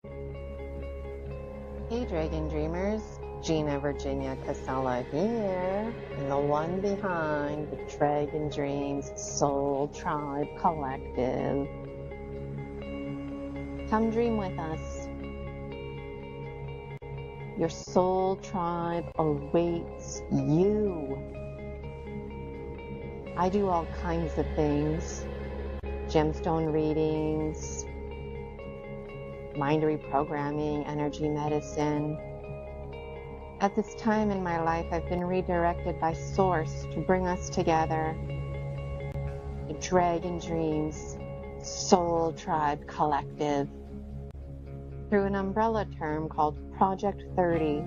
Hey Dragon Dreamers, Gina Virginia Casella here, and the one behind the Dragon Dreams Soul Tribe Collective. Come dream with us. Your soul tribe awaits you. I do all kinds of things. Gemstone readings, mind reprogramming, energy medicine. At this time in my life, I've been redirected by Source to bring us together. The Dragon Dreams Soul Tribe Collective through an umbrella term called Project 30,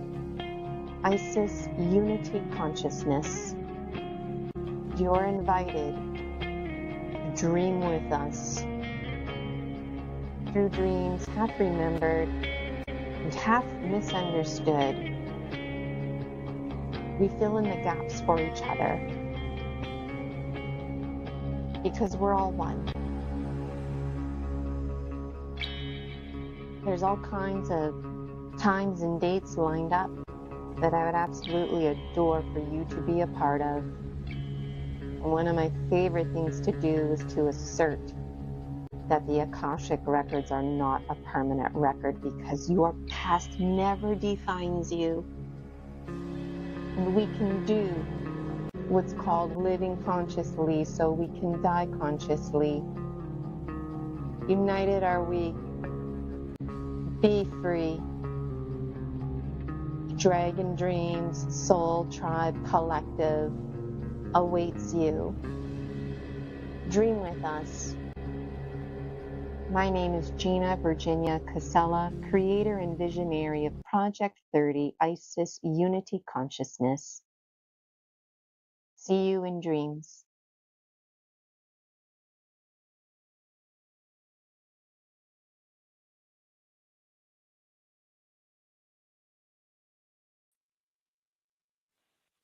Isis Unity Consciousness. You're invited to dream with us. Through dreams half remembered and half misunderstood, we fill in the gaps for each other because we're all one. There's all kinds of times and dates lined up that I would absolutely adore for you to be a part of. And one of my favorite things to do is to assert that the Akashic records are not a permanent record because your past never defines you. And we can do what's called living consciously so we can die consciously. United are we. Be free. Dragon Dreams Soul Tribe Collective awaits you. Dream with us. My name is Gina Virginia Casella, creator and visionary of Project 30 Isis Unity Consciousness. See you in dreams.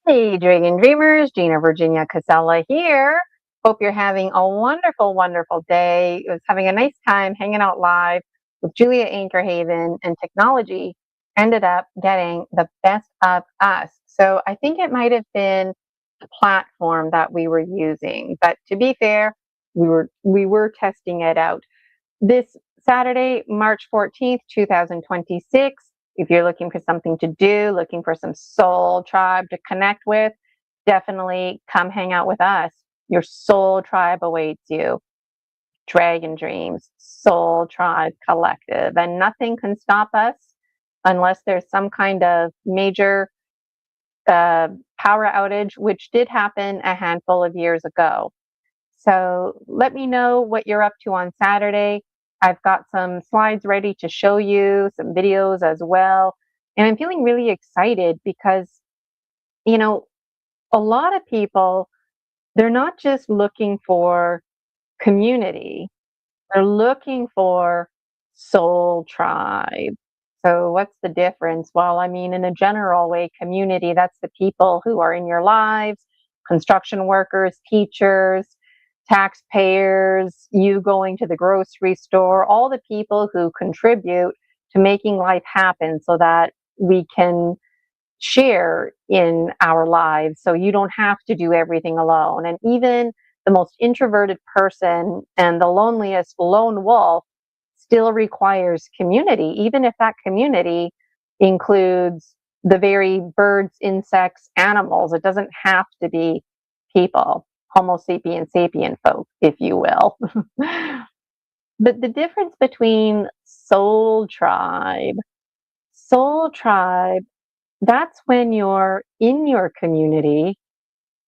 Hey, Dragon Dreamers, Gina Virginia Casella here. Hope you're having a wonderful, wonderful day. I was having a nice time hanging out live with Julia Anchorhaven, and technology ended up getting the best of us. So I think it might have been the platform that we were using. But to be fair, we were testing it out. This Saturday, March 14th, 2026, if you're looking for something to do, looking for some soul tribe to connect with, definitely come hang out with us. Your soul tribe awaits you. Dragon Dreams, Soul Tribe Collective. And nothing can stop us unless there's some kind of major power outage, which did happen a handful of years ago. So let me know what you're up to on Saturday. I've got some slides ready to show you, some videos as well. And I'm feeling really excited because, you know, a lot of people, they're not just looking for community, they're looking for soul tribe. So what's the difference? Well, I mean, in a general way, community, that's the people who are in your lives, construction workers, teachers, taxpayers, you going to the grocery store, all the people who contribute to making life happen so that we can share in our lives. So you don't have to do everything alone. And even the most introverted person and the loneliest lone wolf still requires community, even if that community includes the very birds, insects, animals. It doesn't have to be people, Homo sapien folk, if you will. But the difference between soul tribe, that's when you're in your community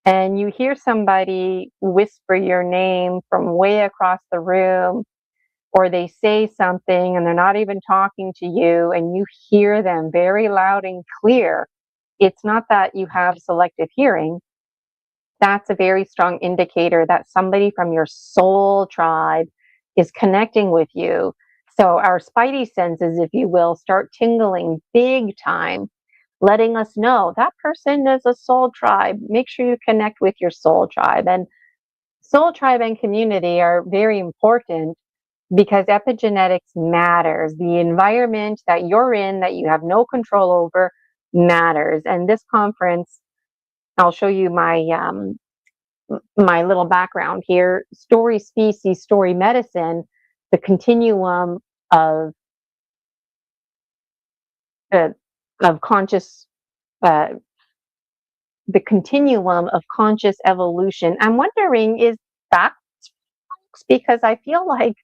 and you hear somebody whisper your name from way across the room, or they say something and they're not even talking to you and you hear them very loud and clear. It's not that you have selective hearing. That's a very strong indicator that somebody from your soul tribe is connecting with you. So our spidey senses, if you will, start tingling big time, letting us know that person is a soul tribe. Make sure you connect with your soul tribe. And soul tribe and community are very important because epigenetics matters. The environment that you're in, that you have no control over, matters. And this conference, I'll show you my little background here. Story species, story medicine, the continuum of uh, of conscious, uh, the continuum of conscious evolution. I'm wondering, is that because I feel like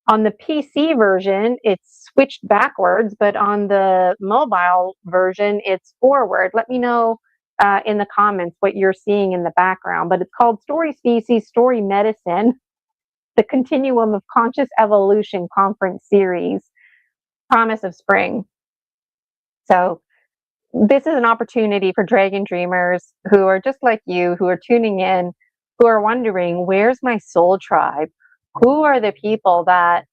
on the PC version, it's switched backwards, but on the mobile version, it's forward. Let me know in the comments what you're seeing in the background. But it's called Story Species, Story Medicine, the Continuum of Conscious Evolution Conference Series, Promise of Spring. So this is an opportunity for Dragon Dreamers who are just like you, who are tuning in, who are wondering, where's my soul tribe? Who are the people that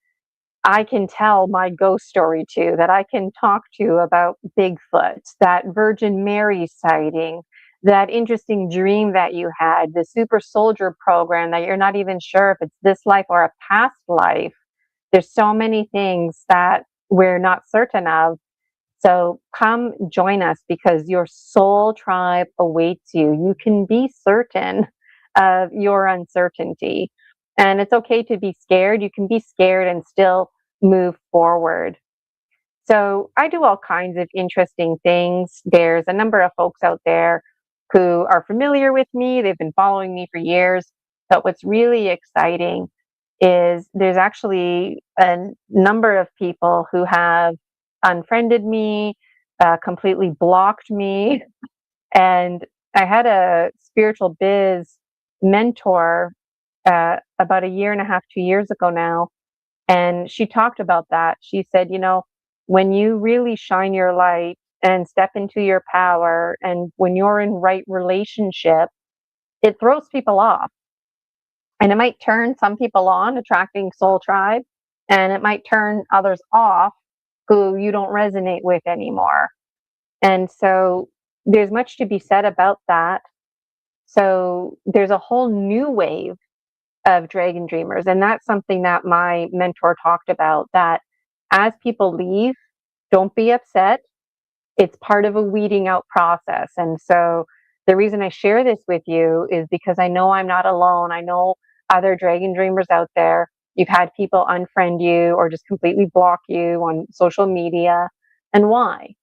I can tell my ghost story to, that I can talk to about Bigfoot, that Virgin Mary sighting, that interesting dream that you had, the super soldier program that you're not even sure if it's this life or a past life. There's so many things that we're not certain of. So come join us, because your soul tribe awaits you. You can be certain of your uncertainty. And it's okay to be scared. You can be scared and still move forward. So I do all kinds of interesting things. There's a number of folks out there who are familiar with me. They've been following me for years. But what's really exciting is there's actually a number of people who have unfriended me, completely blocked me. And I had a spiritual biz mentor about a year and a half, 2 years ago now. And she talked about that. She said, when you really shine your light and step into your power, and when you're in right relationship, it throws people off. And it might turn some people on, attracting soul tribe, and it might turn others off who you don't resonate with anymore. And so there's much to be said about that. So there's a whole new wave of Dragon Dreamers. And that's something that my mentor talked about, that as people leave, don't be upset. It's part of a weeding out process. And so the reason I share this with you is because I know I'm not alone. I know other Dragon Dreamers out there. You've had people unfriend you or just completely block you on social media. And why?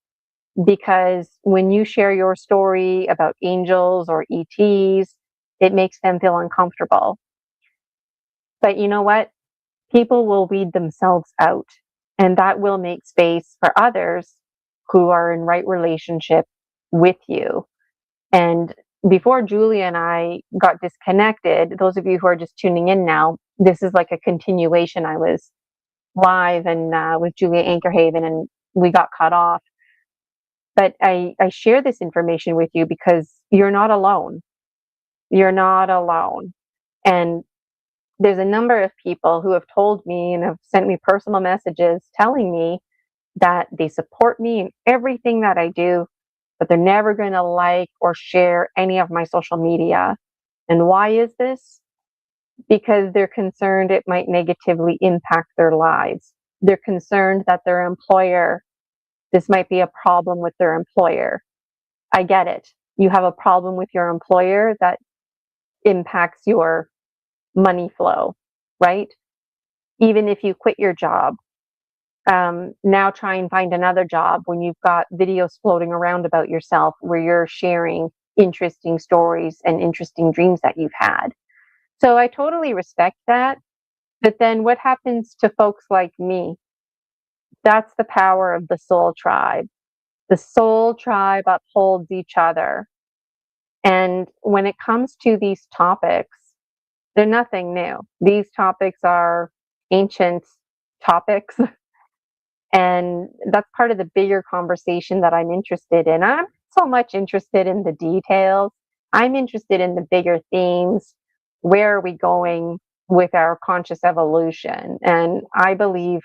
Because when you share your story about angels or ETs, it makes them feel uncomfortable. But you know what? People will weed themselves out, and that will make space for others who are in right relationship with you. And before Julia and I got disconnected, those of you who are just tuning in now, this is like a continuation. I was live and with Julia Anchorhaven, and we got cut off. But I share this information with you because you're not alone. You're not alone. And there's a number of people who have told me and have sent me personal messages telling me that they support me in everything that I do, but they're never going to like or share any of my social media. And why is this? Because they're concerned it might negatively impact their lives. They're concerned that their employer, this might be a problem with their employer. I get it. You have a problem with your employer that impacts your money flow, right? Even if you quit your job, now try and find another job when you've got videos floating around about yourself where you're sharing interesting stories and interesting dreams that you've had. So I totally respect that. But then what happens to folks like me? That's the power of the soul tribe. The soul tribe upholds each other. And when it comes to these topics, they're nothing new. These topics are ancient topics. And that's part of the bigger conversation that I'm interested in. I'm so much interested in the details. I'm interested in the bigger themes. Where are we going with our conscious evolution? And I believe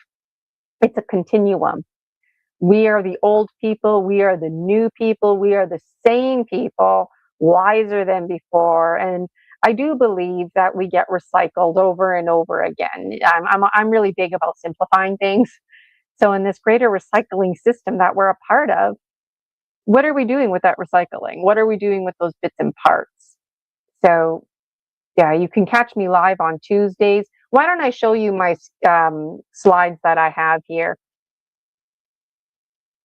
it's a continuum. We are the old people. We are the new people. We are the same people, wiser than before. And I do believe that we get recycled over and over again. I'm really big about simplifying things. So in this greater recycling system that we're a part of, what are we doing with that recycling? What are we doing with those bits and parts? So yeah, you can catch me live on Tuesdays. Why don't I show you my slides that I have here?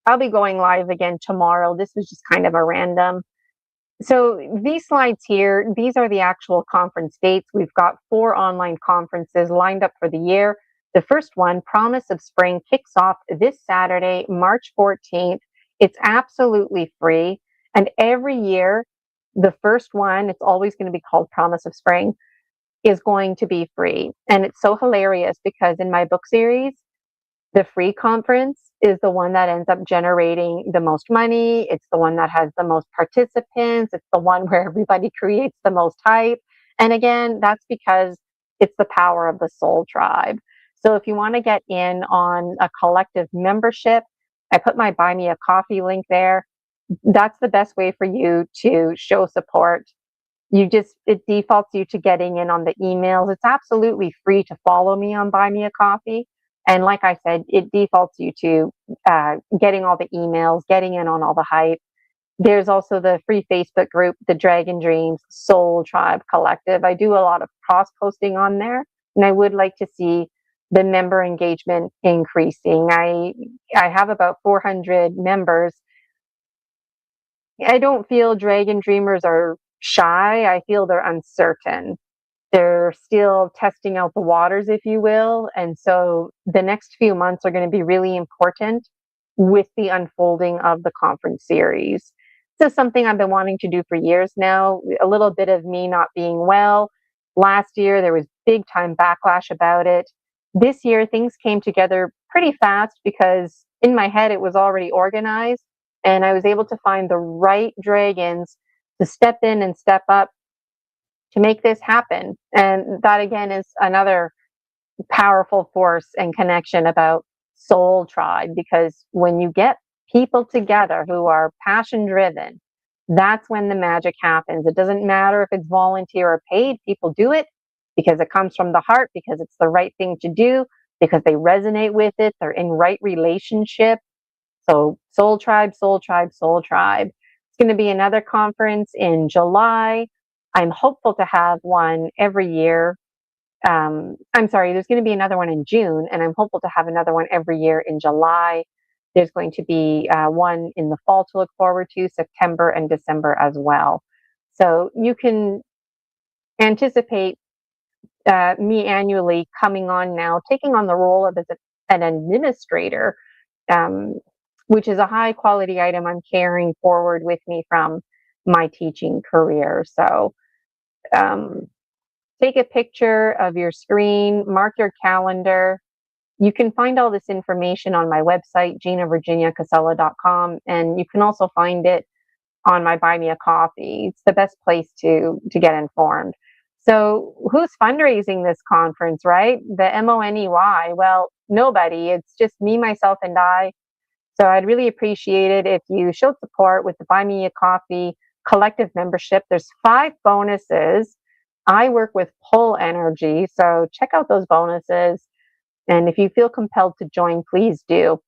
I'll be going live again tomorrow. This was just kind of a random. So these slides here, these are the actual conference dates. We've got 4 online conferences lined up for the year. The first one, Promise of Spring, kicks off this Saturday, March 14th. It's absolutely free. And every year, the first one, it's always going to be called Promise of Spring, is going to be free. And it's so hilarious because in my book series, the free conference is the one that ends up generating the most money. It's the one that has the most participants. It's the one where everybody creates the most hype. And again, that's because it's the power of the soul tribe. So if you want to get in on a collective membership, I put my Buy Me a Coffee link there. That's the best way for you to show support. It defaults you to getting in on the emails. It's absolutely free to follow me on Buy Me a Coffee. And like I said, it defaults you to getting all the emails, getting in on all the hype. There's also the free Facebook group, the Dragon Dreams Soul Tribe Collective. I do a lot of cross posting on there, and I would like to see the member engagement increasing. I have about 400 members. I don't feel Dragon Dreamers are shy. I feel they're uncertain. They're still testing out the waters, if you will. And so the next few months are going to be really important with the unfolding of the conference series. This is something I've been wanting to do for years now. A little bit of me not being well. Last year, there was big time backlash about it. This year, things came together pretty fast because in my head, it was already organized. And I was able to find the right dragons to step in and step up to make this happen. And that again is another powerful force and connection about soul tribe, because when you get people together who are passion driven, that's when the magic happens. It doesn't matter if it's volunteer or paid, people do it because it comes from the heart, because it's the right thing to do, because they resonate with it, they're in right relationship. So soul tribe, soul tribe, soul tribe. It's going to be another conference in July. I'm hopeful to have one every year. I'm sorry, there's going to be another one in June, and I'm hopeful to have another one every year in July. There's going to be one in the fall to look forward to, September and December as well. So you can anticipate me annually coming on now, taking on the role of an administrator, which is a high quality item I'm carrying forward with me from my teaching career. So take a picture of your screen, mark your calendar. You can find all this information on my website, ginavirginiacasella.com, and you can also find it on my Buy Me a Coffee. It's the best place to get informed. So who's fundraising this conference, right? The MONEY? Well, nobody. It's just me, myself, and I. So I'd really appreciate it if you showed support with the Buy Me a Coffee collective membership. There's 5 bonuses. I work with pull energy, so check out those bonuses. And if you feel compelled to join, please do.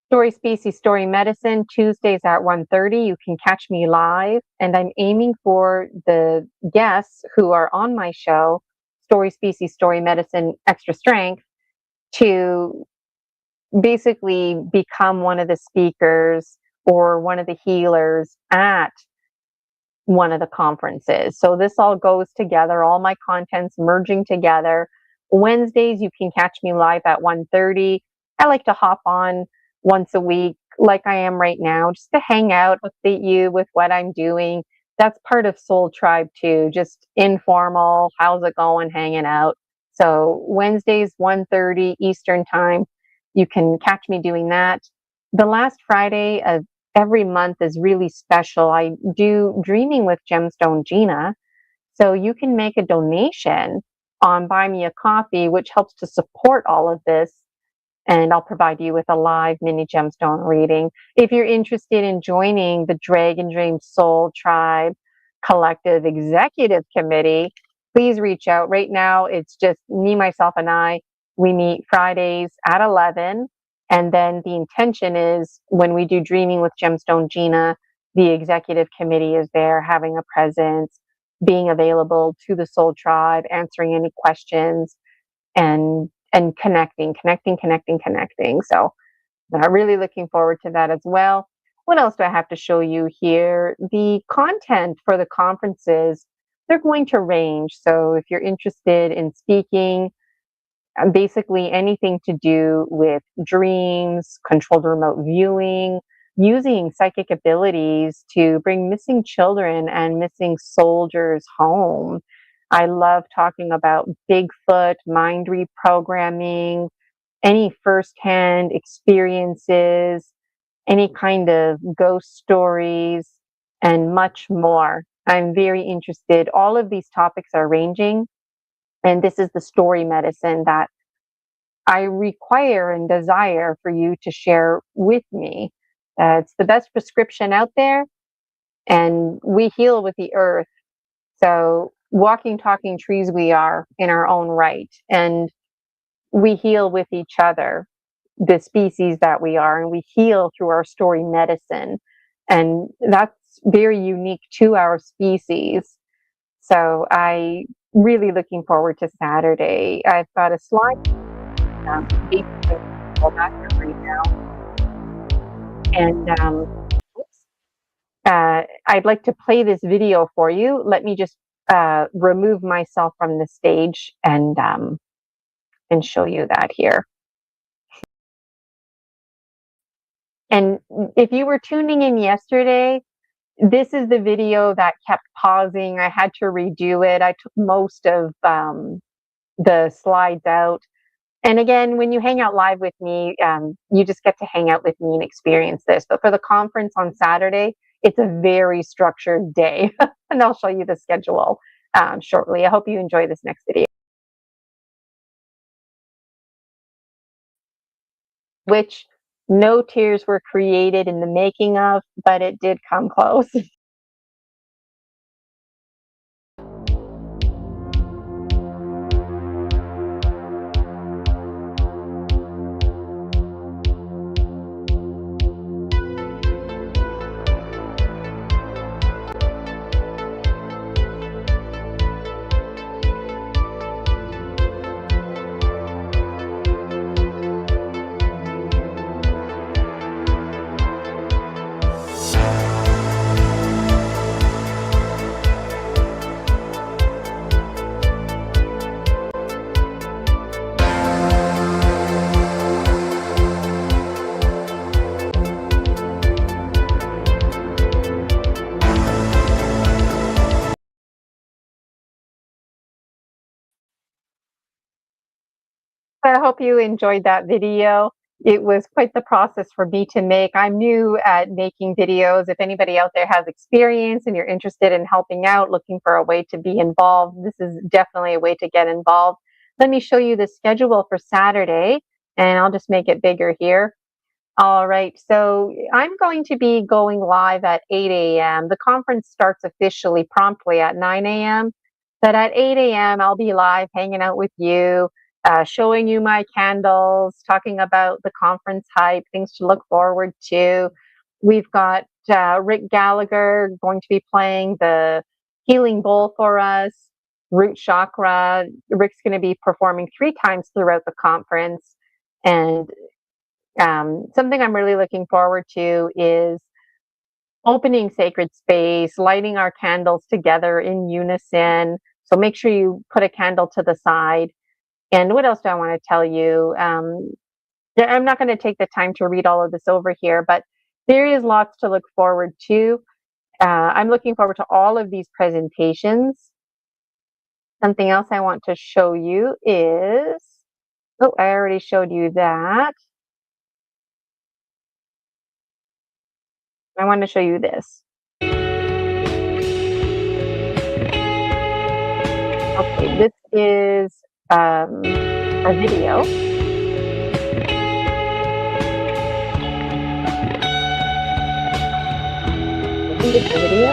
Story Species, Story Medicine, Tuesdays at 1:30. You can catch me live. And I'm aiming for the guests who are on my show, Story Species, Story Medicine, Extra Strength, to basically become one of the speakers or one of the healers at one of the conferences. So this all goes together, all my content's merging together. Wednesdays, you can catch me live at 1:30. I like to hop on once a week, like I am right now, just to hang out, update you with what I'm doing. That's part of Soul Tribe too, just informal, how's it going, hanging out. So Wednesdays, 1:30 Eastern time, you can catch me doing that. The last Friday of every month is really special. I do Dreaming with Gemstone Gina. So you can make a donation on Buy Me a Coffee, which helps to support all of this. And I'll provide you with a live mini gemstone reading. If you're interested in joining the Dragon Dream Soul Tribe, Collective Executive Committee, please reach out. Right now, it's just me, myself, and I. We meet Fridays at 11. And then the intention is when we do Dreaming with Gemstone Gina, the executive committee is there having a presence, being available to the Soul Tribe, answering any questions, and connecting. So I'm really looking forward to that as well. What else do I have to show you here? The content for the conferences, they're going to range. So if you're interested in speaking, basically anything to do with dreams, controlled remote viewing, using psychic abilities to bring missing children and missing soldiers home. I love talking about Bigfoot, mind reprogramming, any firsthand experiences, any kind of ghost stories, and much more. I'm very interested. All of these topics are ranging, and this is the story medicine that I require and desire for you to share with me. It's the best prescription out there, and we heal with the earth. So, walking, talking trees, we are in our own right, and we heal with each other, the species that we are, and we heal through our story medicine. And that's very unique to our species. So, I really looking forward to Saturday. I've got a slide. Well, not here right now. And I'd like to play this video for you. Let me just remove myself from the stage and show you that here. And if you were tuning in yesterday, this is the video that kept pausing. I had to redo it. I took most of the slides out. And again, when you hang out live with me, you just get to hang out with me and experience this. But for the conference on Saturday, it's a very structured day. And I'll show you the schedule shortly. I hope you enjoy this next video. Which no tears were created in the making of, but it did come close. I hope you enjoyed that video. It was quite the process for me to make. I'm new at making videos. If anybody out there has experience and you're interested in helping out, looking for a way to be involved, this is definitely a way to get involved. Let me show you the schedule for Saturday, and I'll just make it bigger here. All right, so I'm going to be going live at 8 a.m. The conference starts officially promptly at 9 a.m., but at 8 a.m. I'll be live hanging out with you, showing you my candles, talking about the conference hype, things to look forward to. We've got Rick Gallagher going to be playing the healing bowl for us, root chakra. Rick's going to be performing 3 times throughout the conference. And something I'm really looking forward to is opening sacred space, lighting our candles together in unison. So make sure you put a candle to the side. And what else do I want to tell you? I'm not going to take the time to read all of this over here, but there is lots to look forward to. I'm looking forward to all of these presentations. Something else I want to show you is, oh, I already showed you that. I want to show you this. Okay, this is a video. I think it's a video.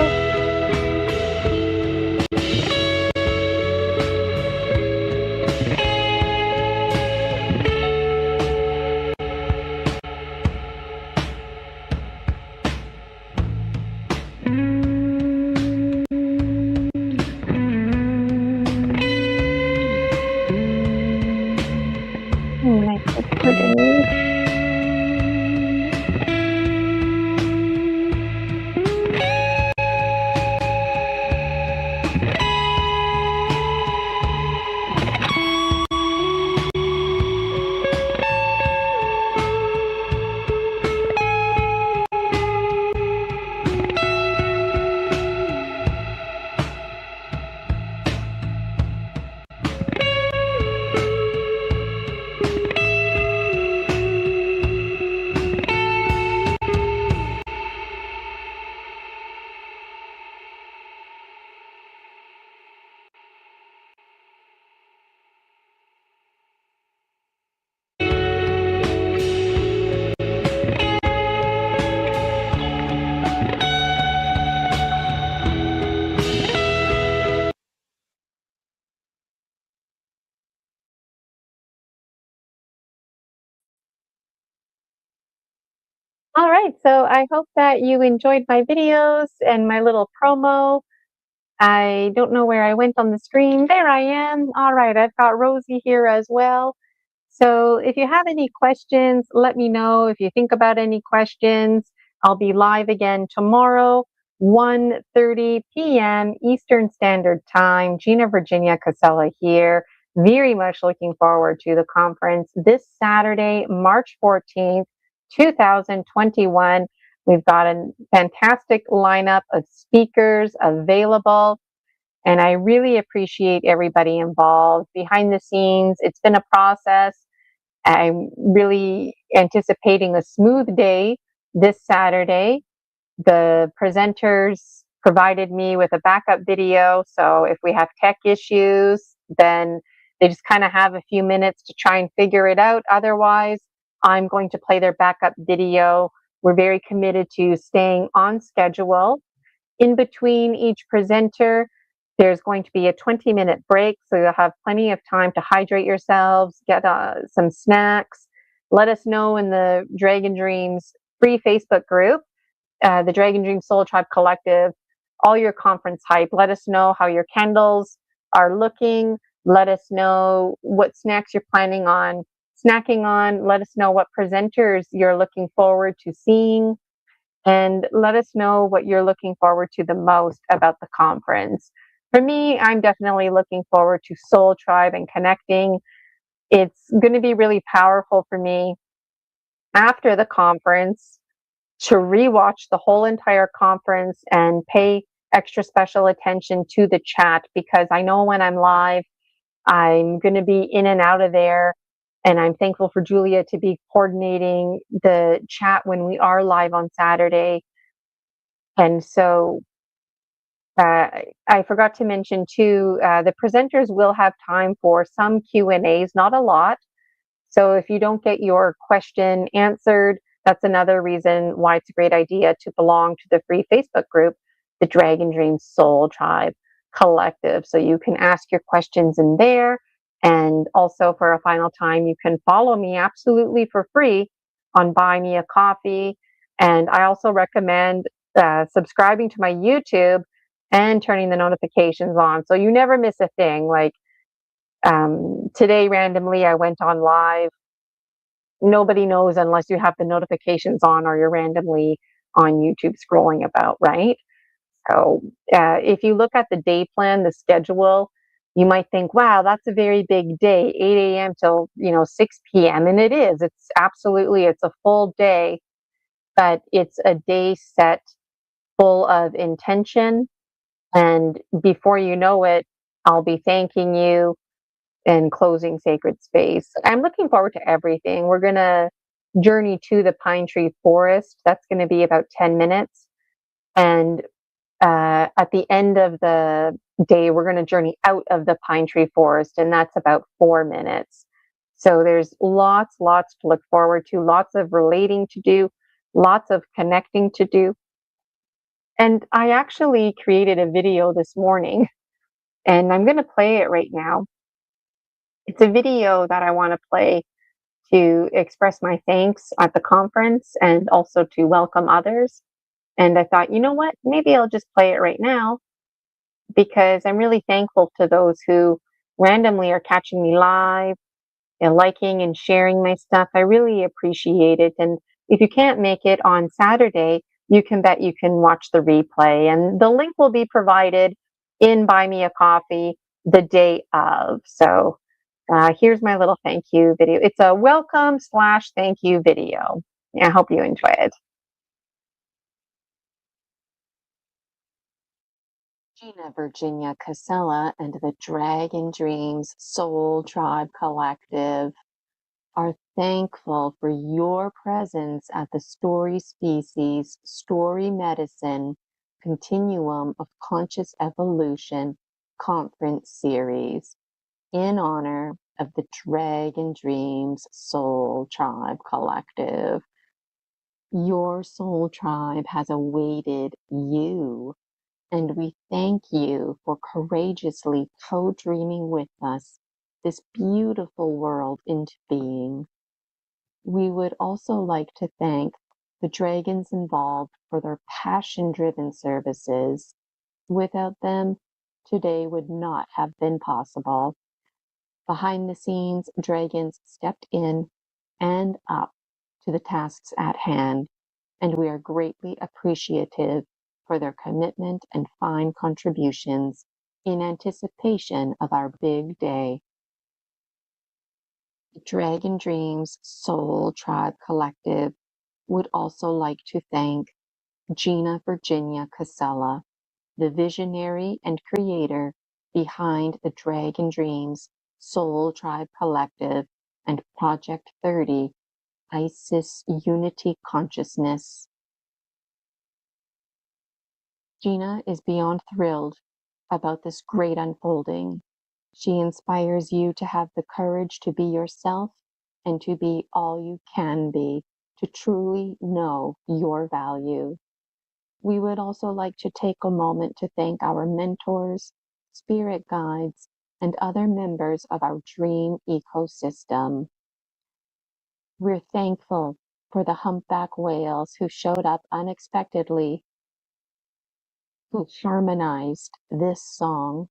All right, so I hope that you enjoyed my videos and my little promo. I don't know where I went on the screen. There I am. All right, I've got Rosie here as well. So if you have any questions, let me know. If you think about any questions, I'll be live again tomorrow, 1:30 p.m. Eastern Standard Time. Gina Virginia Casella here. Very much looking forward to the conference this Saturday, March 14th, 2021. We've got a fantastic lineup of speakers available. And I really appreciate everybody involved behind the scenes. It's been a process. I'm really anticipating a smooth day this Saturday. The presenters provided me with a backup video. So if we have tech issues, then they just kind of have a few minutes to try and figure it out. Otherwise, I'm going to play their backup video. We're very committed to staying on schedule. In between each presenter, there's going to be a 20-minute break, so you'll have plenty of time to hydrate yourselves, get some snacks. Let us know in the Dragon Dreams free Facebook group, the Dragon Dreams Soul Tribe Collective, all your conference hype. Let us know how your candles are looking. Let us know what snacks you're planning on snacking on. Let us know what presenters you're looking forward to seeing. And let us know what you're looking forward to the most about the conference. For me, I'm definitely looking forward to Soul Tribe and connecting. It's going to be really powerful for me after the conference to rewatch the whole entire conference and pay extra special attention to the chat, because I know when I'm live, I'm going to be in and out of there. And I'm thankful for Julia to be coordinating the chat when we are live on Saturday. And so I forgot to mention too, the presenters will have time for some Q&As, not a lot. So if you don't get your question answered, that's another reason why it's a great idea to belong to the free Facebook group, the Dragon Dreams Soul Tribe Collective. So you can ask your questions in there. And also, for a final time, you can follow me absolutely for free on Buy Me a Coffee. And I also recommend subscribing to my YouTube and turning the notifications on, so you never miss a thing. Like today, randomly, I went on live. Nobody knows unless you have the notifications on or you're randomly on YouTube scrolling about, right? So if you look at the day plan, the schedule, you might think, wow, that's a very big day, 8 a.m. till 6 p.m. And it is. It's absolutely, it's a full day, but it's a day set full of intention. And before you know it, I'll be thanking you and closing sacred space. I'm looking forward to everything. We're going to journey to the pine tree forest. That's going to be about 10 minutes. And at the end of the day, we're going to journey out of the pine tree forest, and that's about 4 minutes. So there's lots to look forward to, lots of relating to do, lots of connecting to do. And I actually created a video this morning, and I'm going to play it right now. It's a video that I want to play to express my thanks at the conference and also to welcome others. And I thought, you know what? Maybe I'll just play it right now, because I'm really thankful to those who randomly are catching me live and liking and sharing my stuff. I really appreciate it. And if you can't make it on Saturday, you can bet you can watch the replay. And the link will be provided in Buy Me a Coffee the day of. So here's my little thank you video. It's a welcome/thank you video. I hope you enjoy it. Gina Virginia Casella and the Dragon Dreams Soul Tribe Collective are thankful for your presence at the Story Species, Story Medicine Continuum of Conscious Evolution Conference Series in honor of the Dragon Dreams Soul Tribe Collective. Your soul tribe has awaited you, and we thank you for courageously co-dreaming with us this beautiful world into being. We would also like to thank the dragons involved for their passion-driven services. Without them, today would not have been possible. Behind the scenes, dragons stepped in and up to the tasks at hand, and we are greatly appreciative for their commitment and fine contributions in anticipation of our big day. The Dragon Dreams Soul Tribe Collective would also like to thank Gina Virginia Casella, the visionary and creator behind the Dragon Dreams Soul Tribe Collective and Project 30, Isis Unity Consciousness. Gina is beyond thrilled about this great unfolding. She inspires you to have the courage to be yourself and to be all you can be, to truly know your value. We would also like to take a moment to thank our mentors, spirit guides, and other members of our dream ecosystem. We're thankful for the humpback whales who showed up unexpectedly, who harmonized this song,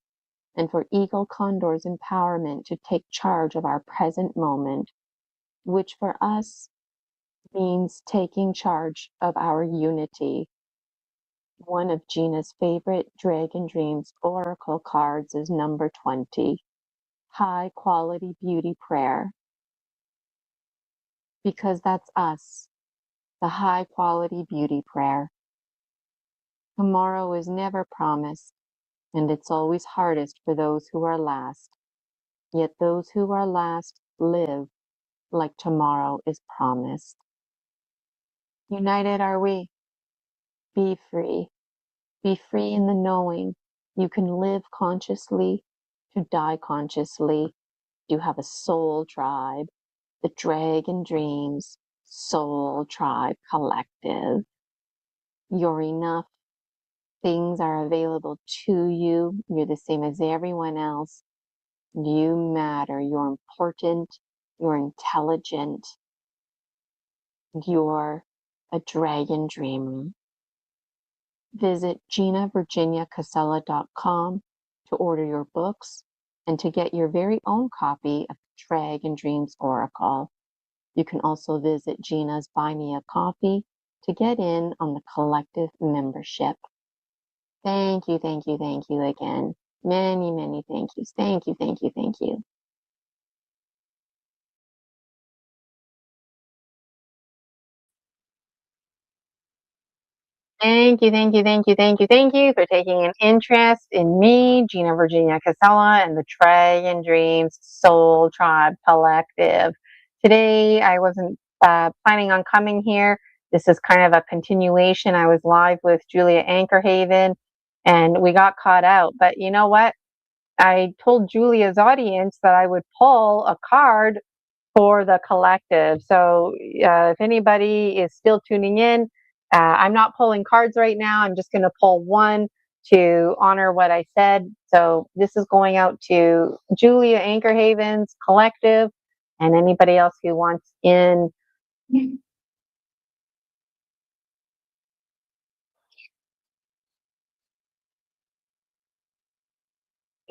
and for Eagle Condor's empowerment to take charge of our present moment, which for us means taking charge of our unity. One of Gina's favorite Dragon Dreams Oracle cards is number 20, High Quality Beauty Prayer, because that's us, the high quality beauty prayer. Tomorrow is never promised, and it's always hardest for those who are last. Yet those who are last live like tomorrow is promised. United are we. Be free. Be free in the knowing you can live consciously to die consciously. You have a soul tribe, the Dragon Dreams Soul Tribe Collective. You're enough. Things are available to you. You're the same as everyone else. You matter. You're important. You're intelligent. You're a dragon dreamer. Visit GinaVirginiaCasella.com to order your books and to get your very own copy of Dragon Dreams Oracle. You can also visit Gina's Buy Me a Coffee to get in on the collective membership. Thank you, thank you, thank you again. Many, many thank yous. Thank you, thank you, thank you. Thank you, thank you, thank you, thank you, thank you for taking an interest in me, Gina Virginia Casella, and the Dragon Dreams Soul Tribe Collective. Today, I wasn't planning on coming here. This is kind of a continuation. I was live with Julia Anchorhaven, and we got caught out. But you know what? I told Julia's audience that I would pull a card for the collective. So if anybody is still tuning in, I'm not pulling cards right now. I'm just going to pull one to honor what I said. So this is going out to Julia Anchorhaven's collective and anybody else who wants in.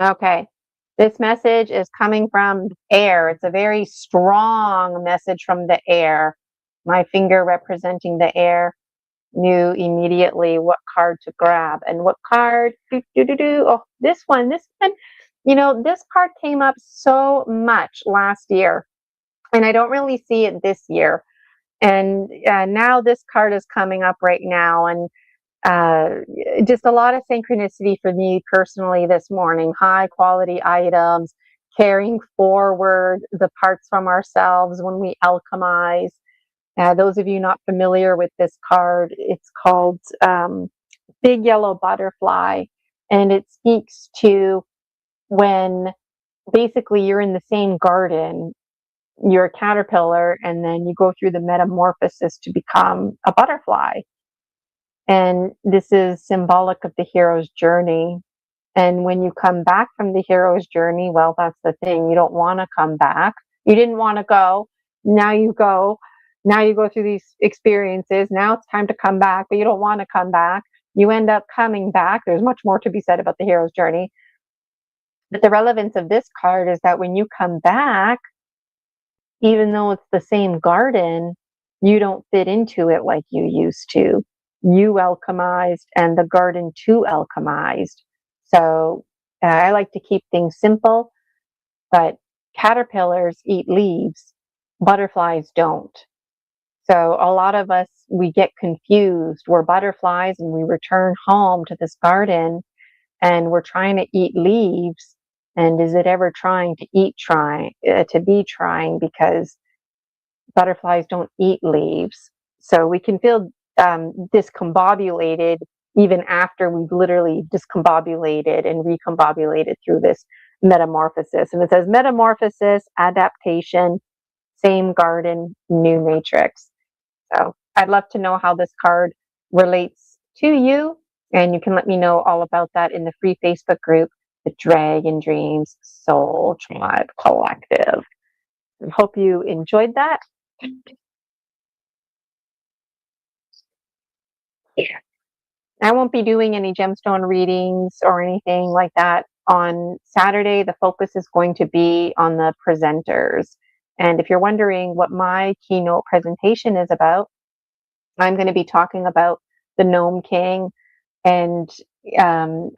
Okay. This message is coming from air. It's a very strong message from the air. My finger representing the air knew immediately what card to grab and what card. Oh, this one. This one. This card came up so much last year, and I don't really see it this year. And now this card is coming up right now, and uh, just a lot of synchronicity for me personally this morning. High quality items, carrying forward the parts from ourselves when we alchemize. Those of you not familiar with this card, it's called Big Yellow Butterfly, and it speaks to when basically you're in the same garden, you're a caterpillar, and then you go through the metamorphosis to become a butterfly. And this is symbolic of the hero's journey. And when you come back from the hero's journey, well, that's the thing. You don't want to come back. You didn't want to go. Now you go. Now you go through these experiences. Now it's time to come back, but you don't want to come back. You end up coming back. There's much more to be said about the hero's journey. But the relevance of this card is that when you come back, even though it's the same garden, you don't fit into it like you used to. You alchemized and the garden too alchemized. So I like to keep things simple, but caterpillars eat leaves, butterflies don't. So a lot of us, we get confused. We're butterflies and we return home to this garden and we're trying to eat leaves. And is it ever trying to to be trying, because butterflies don't eat leaves. So we can feel discombobulated even after we've literally discombobulated and recombobulated through this metamorphosis. And it says metamorphosis, adaptation, same garden, new matrix. So I'd love to know how this card relates to you. And you can let me know all about that in the free Facebook group, the Dragon Dreams Soul Tribe Collective. I hope you enjoyed that. Yeah. I won't be doing any gemstone readings or anything like that on Saturday. The focus is going to be on the presenters. And if you're wondering what my keynote presentation is about, I'm going to be talking about the Gnome King and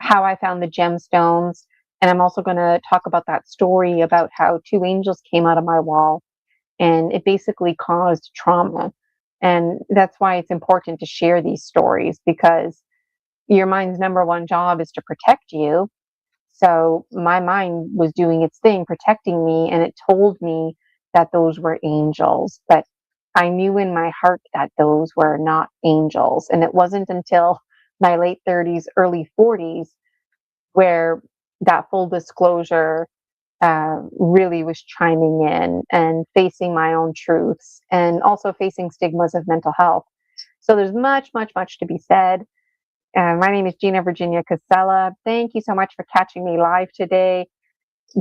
how I found the gemstones. And I'm also going to talk about that story about how two angels came out of my wall and it basically caused trauma. And that's why it's important to share these stories, because your mind's number one job is to protect you. So my mind was doing its thing, protecting me, and it told me that those were angels. But I knew in my heart that those were not angels. And it wasn't until my late 30s, early 40s, where that full disclosure really was chiming in and facing my own truths and also facing stigmas of mental health. So there's much, much, much to be said. My name is Gina Virginia Casella. Thank you so much for catching me live today.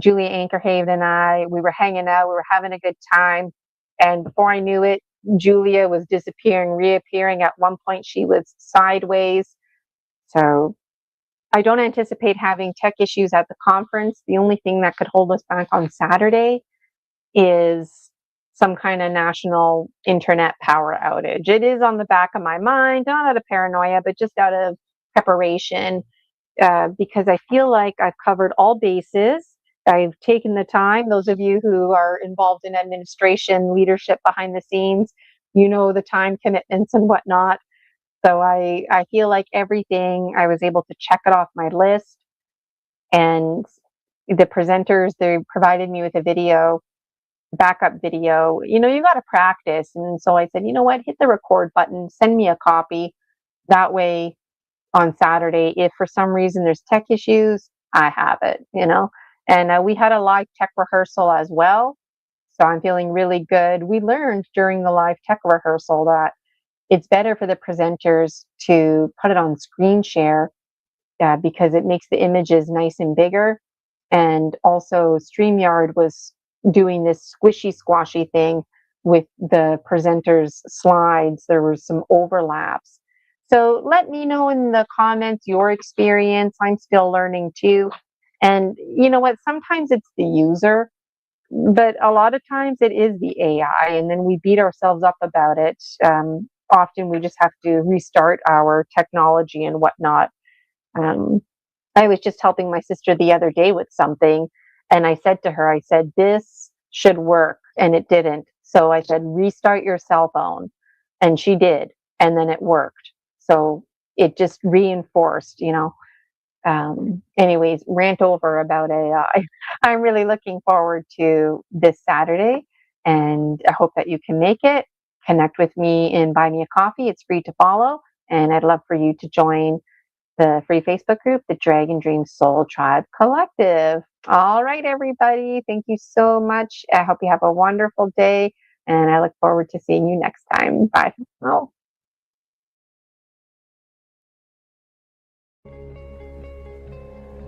Julia Ankerhaven and we were hanging out, we were having a good time. And before I knew it, Julia was disappearing, reappearing. At one point, she was sideways. So I don't anticipate having tech issues at the conference. The only thing that could hold us back on Saturday is some kind of national internet power outage. It is on the back of my mind, not out of paranoia, but just out of preparation, because I feel like I've covered all bases. I've taken the time. Those of you who are involved in administration, leadership behind the scenes, you know the time commitments and whatnot. So I feel like everything, I was able to check it off my list. And the presenters, they provided me with a video, backup video. You know, you got to practice. And so I said, you know what, hit the record button, send me a copy. That way on Saturday, if for some reason there's tech issues, I have it, you know. And we had a live tech rehearsal as well. So I'm feeling really good. We learned during the live tech rehearsal that it's better for the presenters to put it on screen share because it makes the images nice and bigger. And also StreamYard was doing this squishy squashy thing with the presenters' slides. There were some overlaps. So let me know in the comments your experience. I'm still learning too. And you know what? Sometimes it's the user, but a lot of times it is the AI, and then we beat ourselves up about it. Often we just have to restart our technology and whatnot. Um, I was just helping my sister the other day with something, and I said to her, I said, this should work, and it didn't. So I said, restart your cell phone, and she did, and then it worked. So it just reinforced, you know. Anyways, rant over about AI. I'm really looking forward to this Saturday, and I hope that you can make it. Connect with me and buy me a coffee. It's free to follow, and I'd love for you to join the free Facebook group, the Dragon Dream Soul Tribe Collective. All right, everybody. Thank you so much. I hope you have a wonderful day, and I look forward to seeing you next time. Bye. Oh.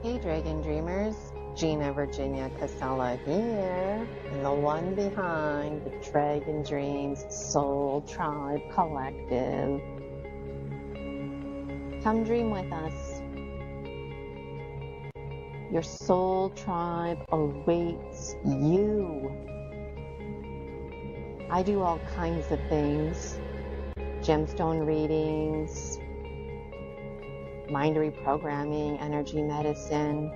Hey, Dragon Dreamers. Gina Virginia Casella here in the one behind the Dragon Dreams Soul Tribe Collective. Come dream with us. Your soul tribe awaits you. I do all kinds of things. Gemstone readings, mind reprogramming, energy medicine.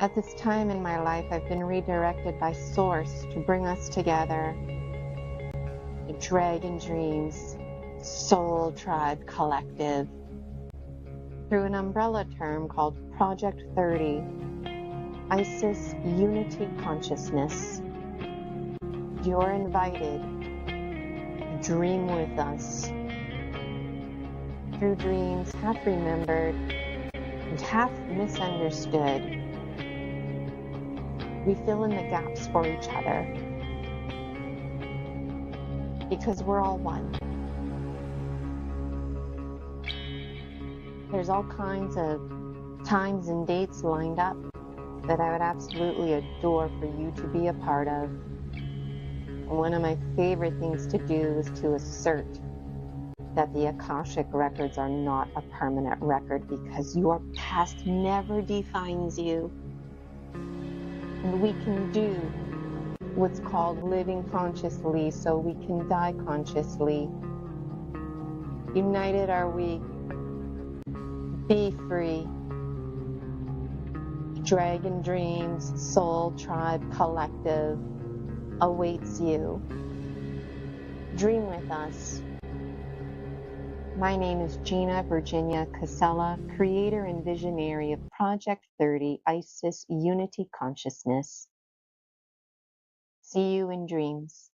At this time in my life, I've been redirected by Source to bring us together. The Dragon Dreams Soul Tribe Collective through an umbrella term called Project 30, Isis Unity Consciousness. You're invited. Dream with us. Through dreams, half remembered and half misunderstood, we fill in the gaps for each other because we're all one. There's all kinds of times and dates lined up that I would absolutely adore for you to be a part of. And one of my favorite things to do is to assert that the Akashic records are not a permanent record because your past never defines you. And we can do what's called living consciously so we can die consciously. United are we. Be free. Dragon Dreams Soul Tribe Collective awaits you. Dream with us. My name is Gina Virginia Casella, creator and visionary of Project 30 Isis Unity Consciousness. See you in dreams.